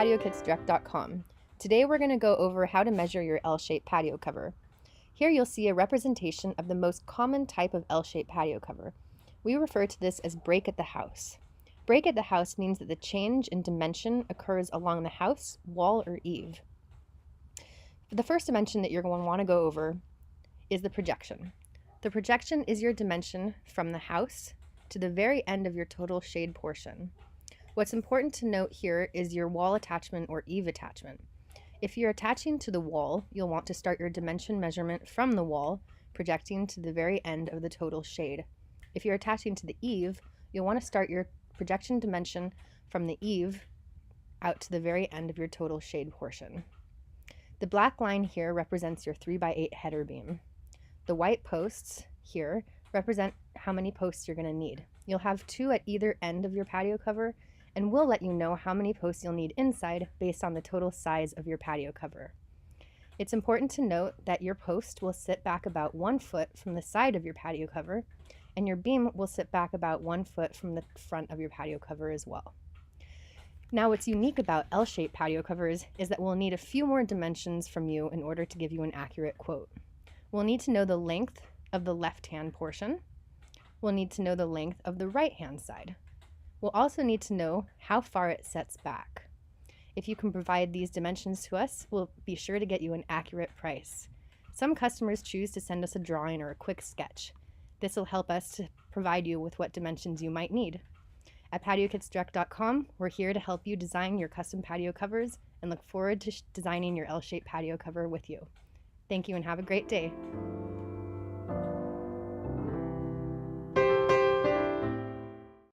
PatioKitsDirect.com. Today we're going to go over how to measure your L-shaped patio cover. Here you'll see a representation of the most common type of L-shaped patio cover. We refer to this as break at the house. Break at the house means that the change in dimension occurs along the house, wall, or eave. The first dimension that you're going to want to go over is the projection. The projection is your dimension from the house to the very end of your total shade portion. What's important to note here is your wall attachment or eave attachment. If you're attaching to the wall, you'll want to start your dimension measurement from the wall, projecting to the very end of the total shade. If you're attaching to the eave, you'll want to start your projection dimension from the eave out to the very end of your total shade portion. The black line here represents your 3x8 header beam. The white posts here represent how many posts you're going to need. You'll have 2 at either end of your patio cover, and we'll let you know how many posts you'll need inside based on the total size of your patio cover. It's important to note that your post will sit back about 1 foot from the side of your patio cover, and your beam will sit back about 1 foot from the front of your patio cover as well. Now, what's unique about L-shaped patio covers is that we'll need a few more dimensions from you in order to give you an accurate quote. We'll need to know the length of the left-hand portion. We'll need to know the length of the right-hand side. We'll also need to know how far it sets back. If you can provide these dimensions to us, we'll be sure to get you an accurate price. Some customers choose to send us a drawing or a quick sketch. This will help us to provide you with what dimensions you might need. At PatioKitsDirect.com, we're here to help you design your custom patio covers and look forward to designing your L-shaped patio cover with you. Thank you and have a great day.